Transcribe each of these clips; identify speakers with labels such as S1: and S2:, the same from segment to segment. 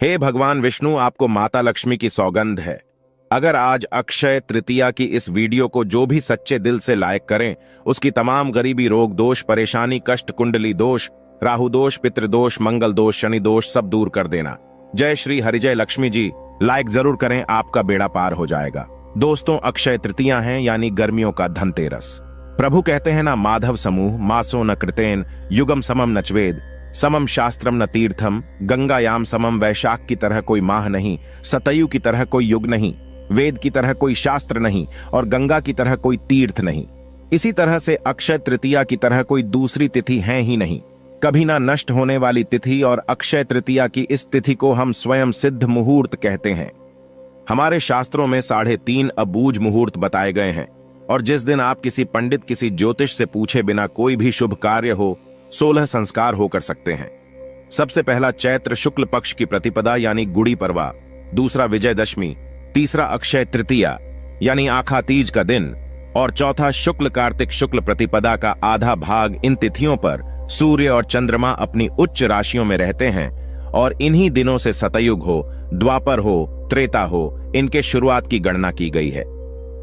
S1: हे भगवान विष्णु, आपको माता लक्ष्मी की सौगंध है। अगर आज अक्षय तृतीया की इस वीडियो को जो भी सच्चे दिल से लाइक करें, उसकी तमाम गरीबी, रोग दोष, परेशानी, कष्ट, कुंडली दोष, राहु दोष, पितृदोष, मंगल दोष, शनि दोष सब दूर कर देना। जय श्री हरिजय लक्ष्मी जी। लाइक जरूर करें, आपका बेड़ा पार हो जाएगा। दोस्तों, अक्षय तृतीया है यानी गर्मियों का धनतेरस। प्रभु कहते हैं ना, माधव समूह मासो न कृतेन, युगम समम नचवेद, समम शास्त्रम न तीर्थम, गंगायाम समम, वैशाख की तरह कोई माह नहीं, सतयु की तरह कोई युग नहीं, वेद की तरह कोई शास्त्र नहीं और गंगा की तरह कोई तीर्थ नहीं। इसी तरह से अक्षय तृतीया की तरह कोई दूसरी तिथि है ही नहीं, कभी ना नष्ट होने वाली तिथि। और अक्षय तृतीया की इस तिथि को हम स्वयं सिद्ध मुहूर्त कहते हैं। हमारे शास्त्रों में 3.5 अबूझ मुहूर्त बताए गए हैं और जिस दिन आप किसी पंडित, किसी ज्योतिष से पूछे बिना कोई भी शुभ कार्य हो, 16 संस्कार होकर सकते हैं। सबसे पहला चैत्र शुक्ल पक्ष की प्रतिपदा यानी गुड़ी पड़वा, दूसरा विजयदशमी, तीसरा अक्षय तृतीया यानी आखा तीज का दिन और चौथा शुक्ल कार्तिक शुक्ल प्रतिपदा का आधा भाग। इन तिथियों पर सूर्य और चंद्रमा अपनी उच्च राशियों में रहते हैं और इन्हीं दिनों से सतयुग हो, द्वापर हो, त्रेता हो, इनके शुरुआत की गणना की गई है।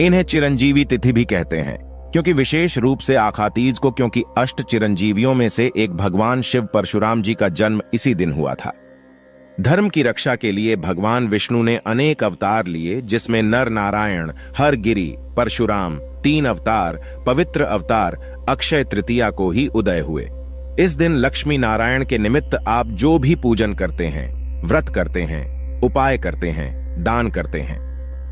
S1: इन्हें चिरंजीवी तिथि भी कहते हैं क्योंकि विशेष रूप से आखातीज को, क्योंकि अष्ट चिरंजीवियों में से एक भगवान शिव परशुराम जी का जन्म इसी दिन हुआ था। धर्म की रक्षा के लिए भगवान विष्णु ने अनेक अवतार लिए, जिसमें नर नारायण, हरगिरी, परशुराम, 3 अवतार, पवित्र अवतार अक्षय तृतीया को ही उदय हुए। इस दिन लक्ष्मी नारायण के निमित्त आप जो भी पूजन करते हैं, व्रत करते हैं, उपाय करते हैं, दान करते हैं,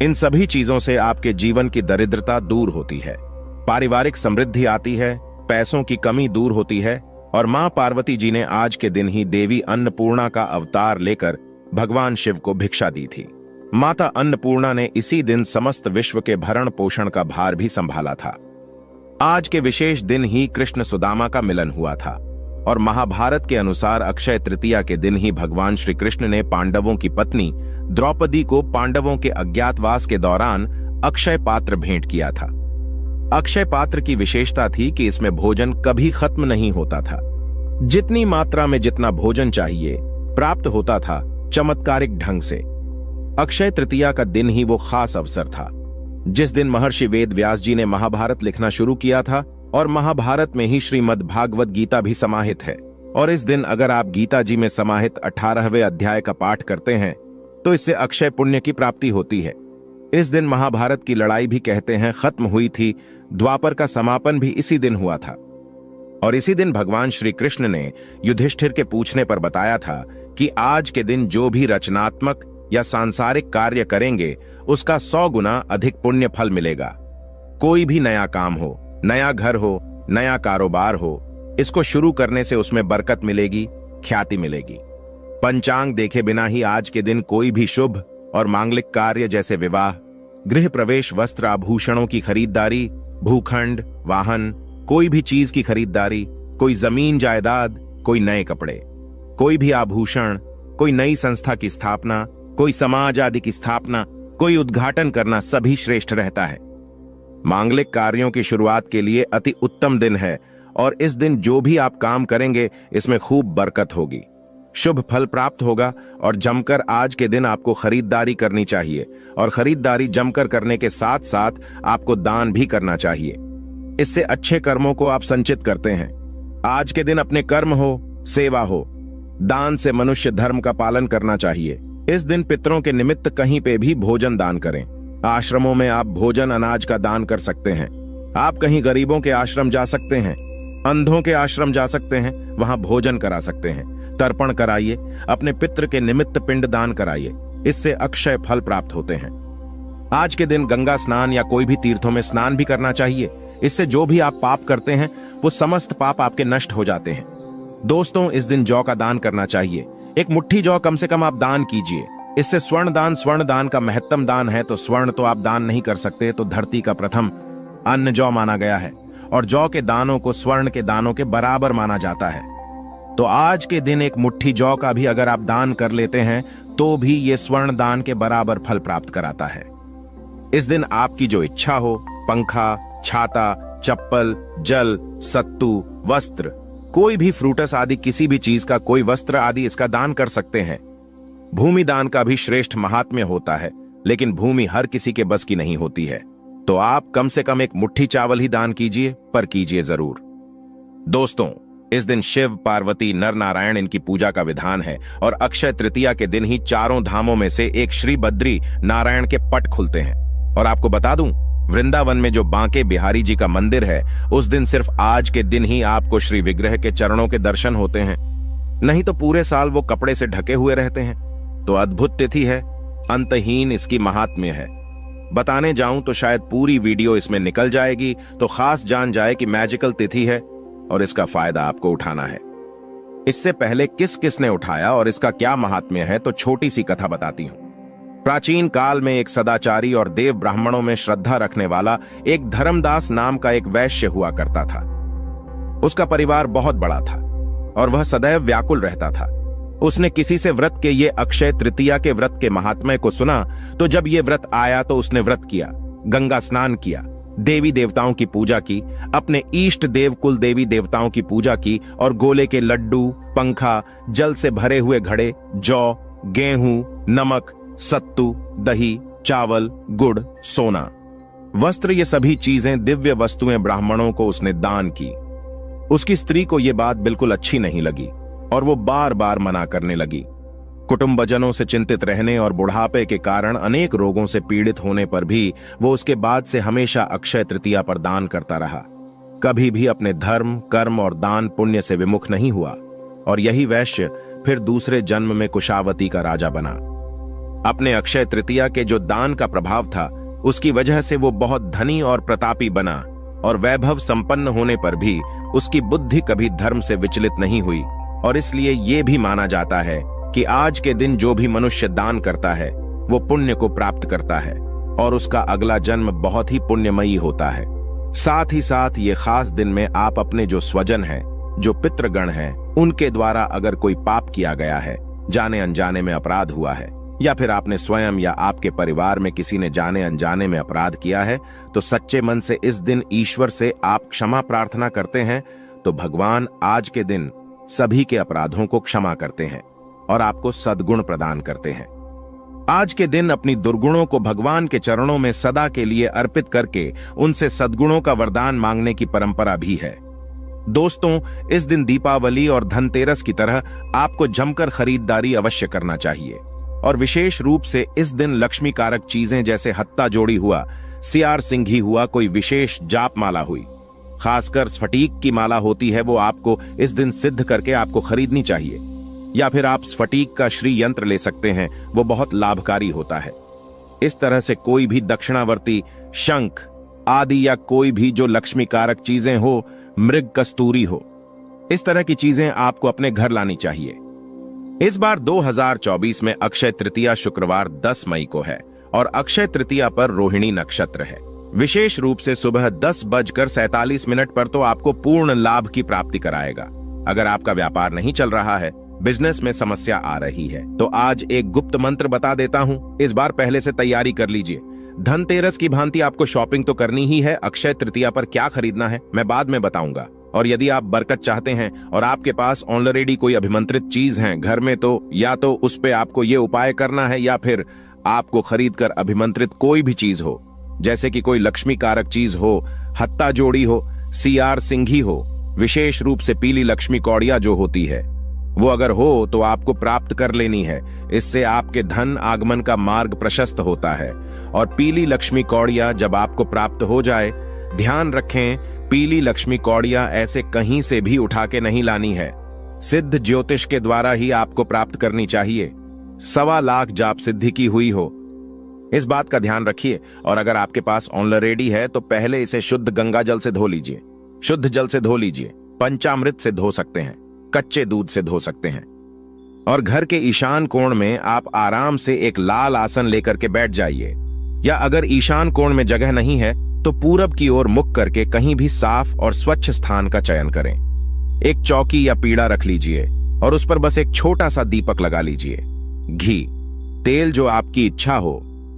S1: इन सभी चीजों से आपके जीवन की दरिद्रता दूर होती है, पारिवारिक समृद्धि आती है, पैसों की कमी दूर होती है। और मां पार्वती जी ने आज के दिन ही देवी अन्नपूर्णा का अवतार लेकर भगवान शिव को भिक्षा दी थी। माता अन्नपूर्णा ने इसी दिन समस्त विश्व के भरण पोषण का भार भी संभाला था। आज के विशेष दिन ही कृष्ण सुदामा का मिलन हुआ था और महाभारत के अनुसार अक्षय तृतीया के दिन ही भगवान श्री कृष्ण ने पांडवों की पत्नी द्रौपदी को पांडवों के अज्ञातवास के दौरान अक्षय पात्र भेंट किया था। अक्षय पात्र की विशेषता थी कि इसमें भोजन कभी खत्म नहीं होता था। जितनी मात्रा में जितना भोजन चाहिए प्राप्त होता था, चमत्कारिक ढंग से। अक्षय तृतीया का दिन ही वो खास अवसर था जिस दिन महर्षि वेद व्यास जी ने महाभारत लिखना शुरू किया था और महाभारत में ही श्रीमद् भागवत गीता भी समाहित है। और इस दिन अगर आप गीता जी में समाहित 18वें अध्याय का पाठ करते हैं तो इससे अक्षय पुण्य की प्राप्ति होती है। इस दिन महाभारत की लड़ाई भी कहते हैं खत्म हुई थी, द्वापर का समापन भी इसी दिन हुआ था। और इसी दिन भगवान श्री कृष्ण ने युधिष्ठिर के पूछने पर बताया था कि आज के दिन जो भी रचनात्मक या सांसारिक कार्य करेंगे उसका 100 गुना अधिक पुण्य फल मिलेगा। कोई भी नया काम हो, नया घर हो, नया कारोबार हो, इसको शुरू करने से उसमें बरकत मिलेगी, ख्याति मिलेगी। पंचांग देखे बिना ही आज के दिन कोई भी शुभ और मांगलिक कार्य जैसे विवाह, गृह प्रवेश, वस्त्र आभूषणों की खरीदारी, भूखंड, वाहन, कोई भी चीज की खरीदारी, कोई जमीन जायदाद, कोई नए कपड़े, कोई भी आभूषण, कोई नई संस्था की स्थापना, कोई समाज आदि की स्थापना, कोई उद्घाटन करना सभी श्रेष्ठ रहता है। मांगलिक कार्यों की शुरुआत के लिए अति उत्तम दिन है और इस दिन जो भी आप काम करेंगे इसमें खूब बरकत होगी, शुभ फल प्राप्त होगा। और जमकर आज के दिन आपको खरीदारी करनी चाहिए और खरीदारी जमकर करने के साथ साथ आपको दान भी करना चाहिए। इससे अच्छे कर्मों को आप संचित करते हैं। आज के दिन अपने कर्म हो, सेवा हो, दान से मनुष्य धर्म का पालन करना चाहिए। इस दिन पितरों के निमित्त कहीं पे भी भोजन दान करें। आश्रमों में आप भोजन अनाज का दान कर सकते हैं। आप कहीं गरीबों के आश्रम जा सकते हैं, अंधों के आश्रम जा सकते हैं, वहां भोजन करा सकते हैं। तर्पण कराइए, अपने पितृ के निमित्त पिंड दान कराइए, इससे अक्षय फल प्राप्त होते हैं। आज के दिन गंगा स्नान या कोई भी तीर्थों में स्नान भी करना चाहिए। इससे जो भी आप पाप करते हैं वो समस्त पाप आपके नष्ट हो जाते हैं। दोस्तों, इस दिन जौ का दान करना चाहिए। एक मुट्ठी जौ कम से कम आप दान कीजिए। इससे स्वर्ण दान का महत्तम दान है। तो स्वर्ण तो आप दान नहीं कर सकते, तो धरती का प्रथम अन्न जौ माना गया है और जौ के दानों को स्वर्ण के दानों के बराबर माना जाता है। तो आज के दिन एक मुट्ठी जौ का भी अगर आप दान कर लेते हैं तो भी ये स्वर्ण दान के बराबर फल प्राप्त कराता है। इस दिन आपकी जो इच्छा हो, पंखा, छाता, चप्पल, जल, सत्तू, वस्त्र, कोई भी फ्रूटस आदि किसी भी चीज का कोई वस्त्र आदि इसका दान कर सकते हैं। भूमि दान का भी श्रेष्ठ महात्म्य होता है, लेकिन भूमि हर किसी के बस की नहीं होती है। तो आप कम से कम एक मुट्ठी चावल ही दान कीजिए, पर कीजिए जरूर। दोस्तों, इस दिन शिव, पार्वती, नर नारायण इनकी पूजा का विधान है और अक्षय तृतीया के दिन ही चारों धामों में से एक श्री बद्री नारायण के पट खुलते हैं। और आपको बता दूं, वृंदावन में जो बांके बिहारी जी का मंदिर है, उस दिन सिर्फ आज के दिन ही आपको श्री विग्रह के चरणों के दर्शन होते हैं, नहीं तो पूरे साल वो कपड़े से ढके हुए रहते हैं। तो अद्भुत तिथि है, अंतहीन इसकी महात्म्य है। बताने जाऊं तो शायद पूरी वीडियो इसमें निकल जाएगी, तो खास जान जाए कि मैजिकल तिथि है और इसका फायदा आपको उठाना है। इससे पहले किस किस ने उठाया और इसका क्या महात्म्य है, तो छोटी सी कथा बताती हूं। प्राचीन काल में एक सदाचारी और देव ब्राह्मणों में श्रद्धा रखने वाला एक धर्मदास नाम का एक वैश्य हुआ करता था। उसका परिवार बहुत बड़ा था और वह सदैव व्याकुल रहता था। उसने किसी से व्रत के ये अक्षय तृतीया के व्रत के महात्म्य को सुना, तो जब ये व्रत आया तो उसने व्रत किया, गंगा स्नान किया, देवी देवताओं की पूजा की, अपने इष्ट देव कुल देवी देवताओं की पूजा की और गोले के लड्डू, पंखा, जल से भरे हुए घड़े, जौ, गेहूं, नमक, सत्तू, दही, चावल, गुड़, सोना, वस्त्र, ये सभी चीजें, दिव्य वस्तुएं ब्राह्मणों को उसने दान की। उसकी स्त्री को यह बात बिल्कुल अच्छी नहीं लगी और वो बार बार मना करने लगी। कुटुंबजनों से चिंतित रहने और बुढ़ापे के कारण अनेक रोगों से पीड़ित होने पर भी वो उसके बाद से हमेशा अक्षय तृतीया पर दान करता रहा। कभी भी अपने धर्म, कर्म और दान पुण्य से विमुख नहीं हुआ और यही वैश्य फिर दूसरे जन्म में कुशावती का राजा बना। अपने अक्षय तृतीया के जो दान का प्रभाव था, उसकी वजह से वो बहुत धनी और प्रतापी बना और वैभव संपन्न होने पर भी उसकी बुद्धि कभी धर्म से विचलित नहीं हुई। और इसलिए ये भी माना जाता है कि आज के दिन जो भी मनुष्य दान करता है वो पुण्य को प्राप्त करता है और उसका अगला जन्म बहुत ही पुण्यमयी होता है। साथ ही साथ ये खास दिन में आप अपने जो स्वजन हैं, जो पितृगण हैं, उनके द्वारा अगर कोई पाप किया गया है, जाने अनजाने में अपराध हुआ है, या फिर आपने स्वयं या आपके परिवार में किसी ने जाने अनजाने में अपराध किया है, तो सच्चे मन से इस दिन ईश्वर से आप क्षमा प्रार्थना करते हैं, तो भगवान आज के दिन सभी के अपराधों को क्षमा करते हैं और आपको सद्गुण प्रदान करते हैं। आज के दिन अपनी दुर्गुणों को भगवान के चरणों में सदा के लिए अर्पित करके उनसे सद्गुणों का वरदान मांगने की परंपरा भी है। दोस्तों, इस दिन दीपावली और धनतेरस की तरह आपको जमकर खरीदारी अवश्य करना चाहिए और विशेष रूप से इस दिन लक्ष्मी कारक चीजें जैसे हत्ता जोड़ी हुआ, सियार सिंघी हुआ, कोई विशेष जाप माला हुई, खासकर स्फटिक की माला होती है, वो आपको इस दिन सिद्ध करके आपको खरीदनी चाहिए। या फिर आप स्फटिक का श्री यंत्र ले सकते हैं, वो बहुत लाभकारी होता है। इस तरह से कोई भी दक्षिणावर्ती, शंख आदि या कोई भी जो लक्ष्मी कारक चीजें हो, मृग कस्तूरी हो, इस तरह की चीजें आपको अपने घर लानी चाहिए। इस बार 2024 में अक्षय तृतीया शुक्रवार 10 मई को है और अक्षय तृतीया पर रोहिणी नक्षत्र है। विशेष रूप से सुबह 10:47 पर तो आपको पूर्ण लाभ की प्राप्ति कराएगा। अगर आपका व्यापार नहीं चल रहा है, बिजनेस में समस्या आ रही है, तो आज एक गुप्त मंत्र बता देता हूं, इस बार पहले से तैयारी कर लीजिए। धनतेरस की भांति आपको शॉपिंग तो करनी ही है, अक्षय तृतीया पर क्या खरीदना है मैं बाद में बताऊंगा। और यदि आप बरकत चाहते हैं और आपके पास ऑलरेडी कोई अभिमंत्रित चीज है घर में, तो या तो उस पे आपको ये उपाय करना है, या फिर आपको खरीदकर अभिमंत्रित कोई भी चीज हो, जैसे कि कोई लक्ष्मी कारक चीज हो, हत्ता जोड़ी हो, सियार सिंघी हो, विशेष रूप से पीली लक्ष्मी कौड़िया जो होती है, वो अगर हो तो आपको प्राप्त कर लेनी है। इससे आपके धन आगमन का मार्ग प्रशस्त होता है। और पीली लक्ष्मी कौड़िया जब आपको प्राप्त हो जाए, ध्यान रखें, पीली लक्ष्मी कौड़िया ऐसे कहीं से भी उठा के नहीं लानी है, सिद्ध ज्योतिष के द्वारा ही आपको प्राप्त करनी चाहिए। 1.25 लाख जाप सिद्धि की हुई हो, इस बात का ध्यान रखिए। और अगर आपके पास ऑलरेडी है तो पहले इसे शुद्ध गंगा जल से धो लीजिए, शुद्ध जल से धो लीजिए, पंचामृत से धो सकते हैं, कच्चे दूध से धो सकते हैं। और घर के ईशान कोण में आप आराम से एक लाल आसन लेकर के बैठ जाइए, या अगर ईशान कोण में जगह नहीं है तो पूरब की ओर मुख करके कहीं भी साफ और स्वच्छ स्थान का चयन करें। एक चौकी या पीढ़ा रख लीजिए और उस पर बस एक छोटा सा दीपक लगा लीजिए। घी, तेल जो आपकी इच्छा हो,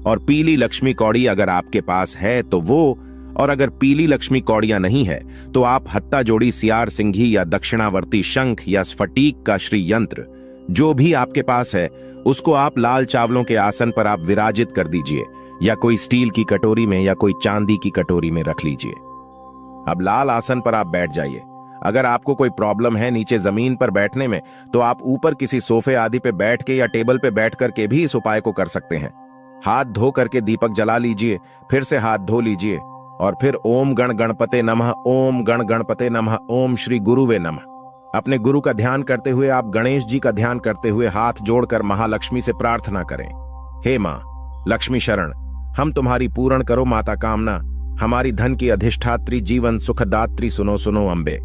S1: और पीली लक्ष्मी कौड़ी अगर आपके पास है तो वो, और अगर पीली लक्ष्मी कौड़िया नहीं है तो आप हत्ता जोड़ी, सियार सिंघी या दक्षिणावर्ती शंख या स्फटिक का श्री यंत्र जो भी आपके पास है उसको आप लाल चावलों के आसन पर आप विराजित कर दीजिए, या कोई स्टील की कटोरी में या कोई चांदी की कटोरी में रख लीजिए। अब लाल आसन पर आप बैठ जाइए। अगर आपको कोई प्रॉब्लम है नीचे जमीन पर बैठने में, तो आप ऊपर किसी सोफे आदि पे बैठ के या टेबल पे बैठ करके भी इस उपाय को कर सकते हैं। हाथ धो करके दीपक जला लीजिए, फिर से हाथ धो लीजिए और फिर ओम गण गणपते नमः, ओम गण गणपते नमः, ओम श्री गुरुवे नमः। अपने गुरु का ध्यान करते हुए आप गणेश जी का ध्यान करते हुए हाथ जोड़कर महालक्ष्मी से प्रार्थना करें। हे मां लक्ष्मी शरण, हम तुम्हारी पूर्ण करो माता कामना, हमारी धन की अधिष्ठात्री, जीवन सुखदात्री, सुनो सुनो अम्बे।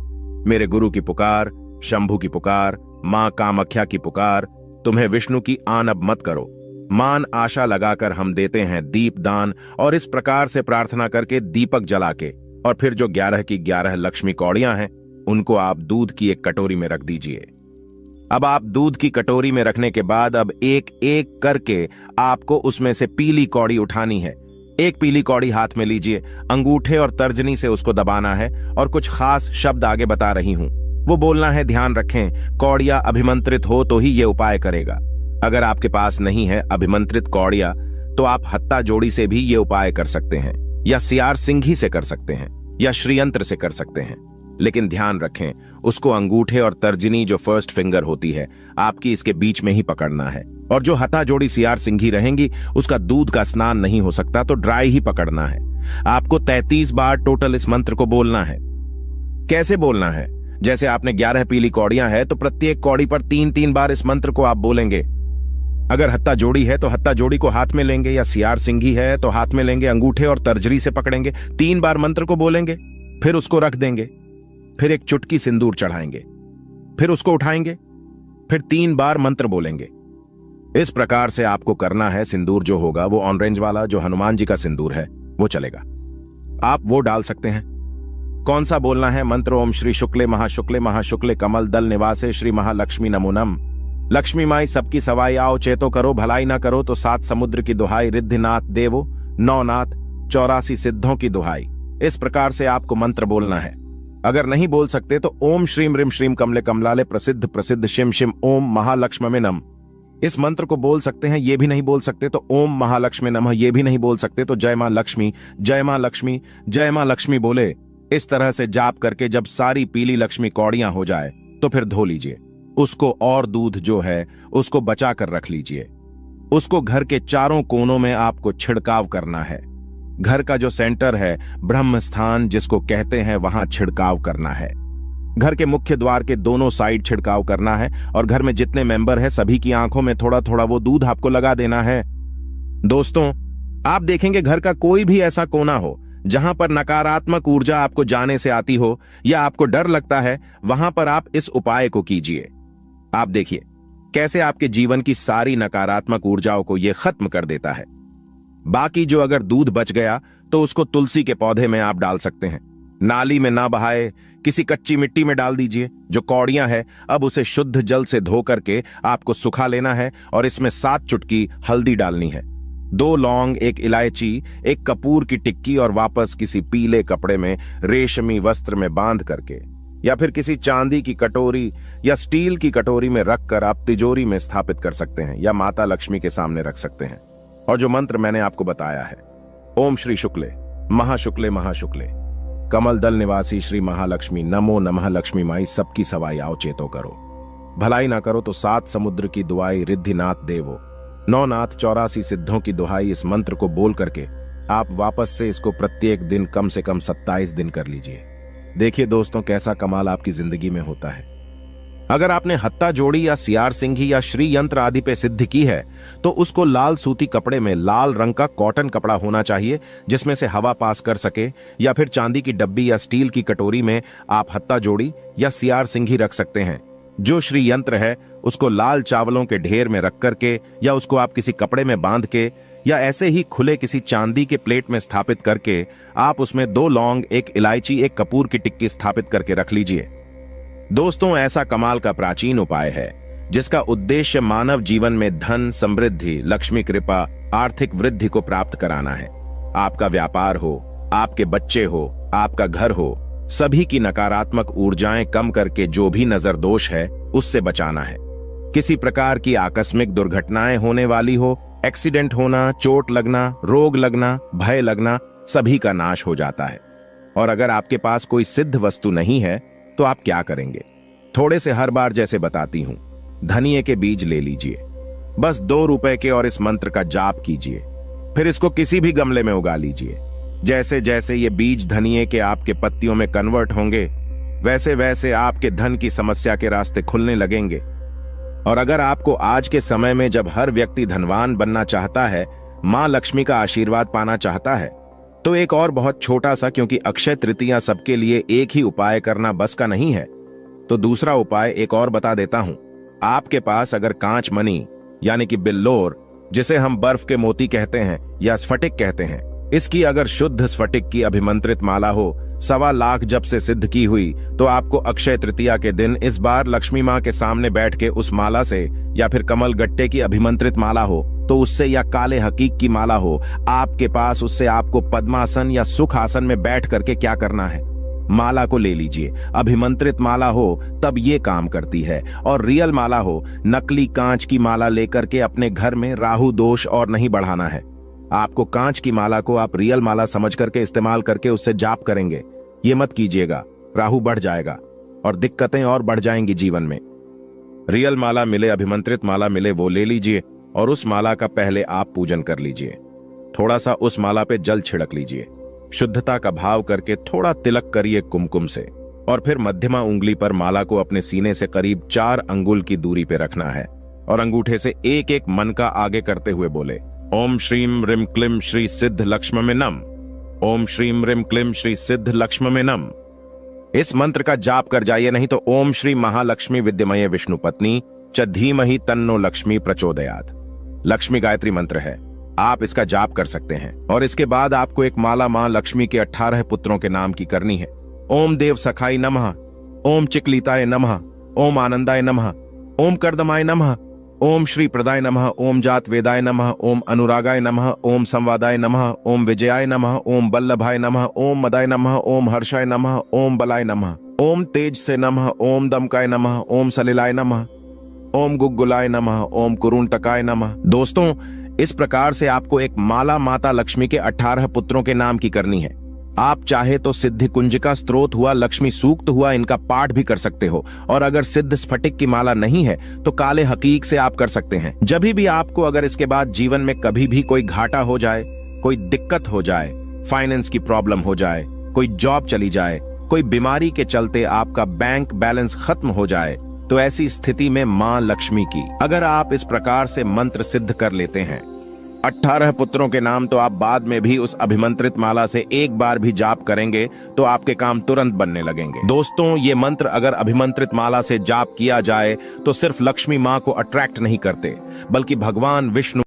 S1: मेरे गुरु की पुकार, शंभु की पुकार, मां कामाख्या की पुकार, तुम्हें विष्णु की आन अब मत करो। मान आशा लगाकर हम देते हैं दीप दान, और इस प्रकार से प्रार्थना करके दीपक जला के और फिर जो 11 की 11 लक्ष्मी कौड़ियां हैं उनको आप दूध की एक कटोरी में रख दीजिए। अब आप दूध की कटोरी में रखने के बाद अब एक एक करके आपको उसमें से पीली कौड़ी उठानी है। एक पीली कौड़ी हाथ में लीजिए, अंगूठे और तर्जनी से उसको दबाना है और कुछ खास शब्द आगे बता रही हूं, वो बोलना है। ध्यान रखें, कौड़िया अभिमंत्रित हो तो ही ये उपाय करेगा। अगर आपके पास नहीं है अभिमंत्रित कौड़िया, तो आप हत्ता जोड़ी से भी ये उपाय कर सकते हैं, या सियार सिंघी से कर सकते हैं, या श्रीयंत्र से कर सकते हैं। लेकिन ध्यान रखें, उसको अंगूठे और तर्जनी जो फर्स्ट फिंगर होती है आपकी, इसके बीच में ही पकड़ना है। और जो हथा जोड़ी सियार सिंघी रहेंगी उसका दूध का स्नान नहीं हो सकता, तो ड्राई ही पकड़ना है। आपको 33 बार टोटल इस मंत्र को बोलना है। कैसे बोलना है? जैसे आपने 11 पीली कौड़ियां है तो प्रत्येक कौड़ी पर 3-3 बार इस मंत्र को आप बोलेंगे। अगर हत्ता जोड़ी है तो हत्ता जोड़ी को हाथ में लेंगे, या सियार सिंघी है तो हाथ में लेंगे, अंगूठे और तर्जनी से पकड़ेंगे, 3 बार मंत्र को बोलेंगे, फिर उसको रख देंगे, फिर एक चुटकी सिंदूर चढ़ाएंगे, फिर उसको उठाएंगे, फिर 3 बार मंत्र बोलेंगे। इस प्रकार से आपको करना है। सिंदूर जो होगा वो ऑरेंज वाला, जो हनुमान जी का सिंदूर है वो चलेगा, आप वो डाल सकते हैं। कौन सा बोलना है मंत्र? ओम श्री शुक्ले महाशुक्ले कमल दल निवासे श्री महालक्ष्मी नमो नम। लक्ष्मी माई सबकी सवाई आओ, चेतो करो भलाई ना करो तो 7 समुद्र की दुहाई, रिद्धिनाथ देवो 9 नाथ 84 सिद्धों की दुहाई। इस प्रकार से आपको मंत्र बोलना है। अगर नहीं बोल सकते तो ओम श्रीम रिम श्रीम कमले कमलाले प्रसिद्ध प्रसिद्ध शिम शिम ओम महालक्ष्मी नम, इस मंत्र को बोल सकते हैं। ये भी नहीं बोल सकते तो ओम महालक्ष्मी नमः, ये भी नहीं बोल सकते तो जय मां लक्ष्मी, जय मां लक्ष्मी, जय मां लक्ष्मी बोले। इस तरह से जाप करके जब सारी पीली लक्ष्मी कौड़ियां हो जाए तो फिर धो लीजिए उसको, और दूध जो है उसको बचा कर रख लीजिए। उसको घर के चारों कोनों में आपको छिड़काव करना है। घर का जो सेंटर है, ब्रह्म स्थान जिसको कहते हैं, वहां छिड़काव करना है। घर के मुख्य द्वार के दोनों साइड छिड़काव करना है, और घर में जितने मेंबर है सभी की आंखों में थोड़ा थोड़ा वो दूध आपको लगा देना है। दोस्तों, आप देखेंगे घर का कोई भी ऐसा कोना हो जहां पर नकारात्मक ऊर्जा आपको जाने से आती हो या आपको डर लगता है, वहां पर आप इस उपाय को कीजिए। आप देखिए कैसे आपके जीवन की सारी नकारात्मक ऊर्जाओं को यह खत्म कर देता है। बाकी जो अगर दूध बच गया तो उसको तुलसी के पौधे में आप डाल सकते हैं। नाली में ना बहाए, किसी कच्ची मिट्टी में डाल दीजिए। जो कौड़ियां है अब उसे शुद्ध जल से धो करके आपको सुखा लेना है, और इसमें 7 चुटकी हल्दी डालनी है, 2 लौंग, 1 इलायची, 1 कपूर की टिक्की, और वापस किसी पीले कपड़े में रेशमी वस्त्र में बांध करके या फिर किसी चांदी की कटोरी या स्टील की कटोरी में रखकर आप तिजोरी में स्थापित कर सकते हैं, या माता लक्ष्मी के सामने रख सकते हैं। और जो मंत्र मैंने आपको बताया है, ओम श्री शुक्ले महाशुक्ले कमल दल निवासी श्री महालक्ष्मी नमो नमः, लक्ष्मी माई सबकी सवाई आओ, चेतो करो भलाई ना करो तो 7 समुद्र की दुआई, रिद्धिनाथ देवो 9 नाथ 84 सिद्धों की दुहाई। इस मंत्र को बोल करके आप वापस से इसको प्रत्येक दिन कम से कम 27 दिन कर लीजिए। देखिए दोस्तों, कैसा कमाल आपकी जिंदगी में होता है। अगर आपने हत्ता जोड़ी या सियार सिंघी या श्री यंत्र आदि पे सिद्ध की है तो उसको लाल सूती कपड़े में, लाल रंग का कॉटन कपड़ा होना चाहिए जिसमें से हवा पास कर सके, या फिर चांदी की डब्बी या स्टील की कटोरी में आप हत्ता जोड़ी या सियार सिंघी रख सकते हैं। जो श्री यंत्र है उसको लाल चावलों के ढेर में रख करके, या उसको आप किसी कपड़े में बांध के, या ऐसे ही खुले किसी चांदी के प्लेट में स्थापित करके आप उसमें 2 लौंग, 1 इलायची, 1 कपूर की टिक्की स्थापित करके रख लीजिए। दोस्तों, ऐसा कमाल का प्राचीन उपाय है जिसका उद्देश्य मानव जीवन में धन, समृद्धि, लक्ष्मी कृपा, आर्थिक वृद्धि को प्राप्त कराना है। आपका व्यापार हो, आपके बच्चे हो, आपका घर हो, सभी की नकारात्मक ऊर्जाएं कम करके जो भी नजर दोष है उससे बचाना है। किसी प्रकार की आकस्मिक दुर्घटनाएं होने वाली हो, एक्सीडेंट होना, चोट लगना, रोग लगना, भय लगना, सभी का नाश हो जाता है। और अगर आपके पास कोई सिद्ध वस्तु नहीं है तो आप क्या करेंगे? थोड़े से हर बार जैसे बताती हूं, धनिये के बीज ले लीजिए, बस 2 रुपए के, और इस मंत्र का जाप कीजिए। फिर इसको किसी भी गमले में उगा लीजिए। जैसे जैसे ये बीज धनिये के आपके पत्तियों में कन्वर्ट होंगे, वैसे वैसे आपके धन की समस्या के रास्ते खुलने लगेंगे। और अगर आपको आज के समय में, जब हर व्यक्ति धनवान बनना चाहता है, मां लक्ष्मी का आशीर्वाद पाना चाहता है, तो एक और बहुत छोटा सा, क्योंकि अक्षय तृतीया सबके लिए एक ही उपाय करना बस का नहीं है, तो दूसरा उपाय एक और बता देता हूं। आपके पास अगर कांच मनी यानी कि बिल्लोर, जिसे हम बर्फ के मोती कहते हैं या स्फटिक कहते हैं, इसकी अगर शुद्ध स्फटिक की अभिमंत्रित माला हो, 1.25 लाख जब से सिद्ध की हुई, तो आपको अक्षय तृतीया के दिन इस बार लक्ष्मी मां के सामने बैठ के उस माला से, या फिर कमल गट्टे की अभिमंत्रित माला हो तो उससे, या काले हकीक की माला हो आपके पास, उससे आपको पद्मासन या सुख आसन में बैठ करके क्या करना है? माला को ले लीजिए। अभिमंत्रित माला हो तब ये काम करती है, और रियल माला हो, नकली कांच की माला लेकर के अपने घर में राहु दोष और नहीं बढ़ाना है। आपको कांच की माला को आप रियल माला समझ करके इस्तेमाल करके उससे जाप करेंगे। ये मत कीजिएगा, राहु बढ़ जाएगा और दिक्कतें और बढ़ जाएंगी जीवन में। रियल माला मिले, अभिमंत्रित माला मिले, वो ले लीजिए और उस माला का पहले आप पूजन कर लीजिए। थोड़ा सा उस माला पे जल छिड़क लीजिए, शुद्धता का भाव करके थोड़ा तिलक करिए कुमकुम से, और फिर मध्यमा उंगली पर माला को अपने सीने से करीब 4 अंगुल की दूरी पे रखना है, और अंगूठे से एक एक मन का आगे करते हुए बोले, ओम श्रीम रिम क्लिम श्री सिद्ध लक्ष्म में नम, ओम श्रीम रिम क्लिम श्री सिद्ध लक्ष्म में नम। इस मंत्र का जाप कर जाइए, नहीं तो ओम श्री महालक्ष्मी विद्यमये विष्णु पत्नी च धीमहि तन्नो लक्ष्मी प्रचोदयात् लक्ष्मी गायत्री मंत्र है। आप इसका जाप कर सकते हैं। और इसके बाद आपको एक माला मां लक्ष्मी के 18 पुत्रों के नाम की करनी है। ओम देव सखाई नमः, ओम चिकलिताय नमः, ओम आनंदाय नमः, ओम कर्दमाय नमः, ओम श्री प्रदाय नमः, ओम जात वेदाय नमः, ओम अनुरागाय नमः, ओम संवादाय नमः, ओम विजयाय नमः, ओम बल्लभाय नमः, ओम मदाय नमः, ओम हर्षाय नमः, ओम बलाय नमः, ओम तेज से नमः, ओम दमकाय नमः, ओम सलिलाय नमः, ओम गुग्गुलाय नमः, ओम कुरुंटकाय नमः। दोस्तों, इस प्रकार से आपको एक माला माता लक्ष्मी के 18 पुत्रों के नाम की करनी है। आप चाहे तो सिद्धि कुंजिका स्त्रोत हुआ, लक्ष्मी सूक्त हुआ, इनका पाठ भी कर सकते हो। और अगर सिद्ध स्फटिक की माला नहीं है तो काले हकीक से आप कर सकते हैं। जब भी आपको अगर इसके बाद जीवन में कभी भी कोई घाटा हो जाए, कोई दिक्कत हो जाए, फाइनेंस की प्रॉब्लम हो जाए, कोई जॉब चली जाए, कोई बीमारी के चलते आपका बैंक बैलेंस खत्म हो जाए, तो ऐसी स्थिति में मां लक्ष्मी की अगर आप इस प्रकार से मंत्र सिद्ध कर लेते हैं, 18 पुत्रों के नाम, तो आप बाद में भी उस अभिमंत्रित माला से एक बार भी जाप करेंगे तो आपके काम तुरंत बनने लगेंगे। दोस्तों, ये मंत्र अगर अभिमंत्रित माला से जाप किया जाए तो सिर्फ लक्ष्मी मां को अट्रैक्ट नहीं करते, बल्कि भगवान विष्णु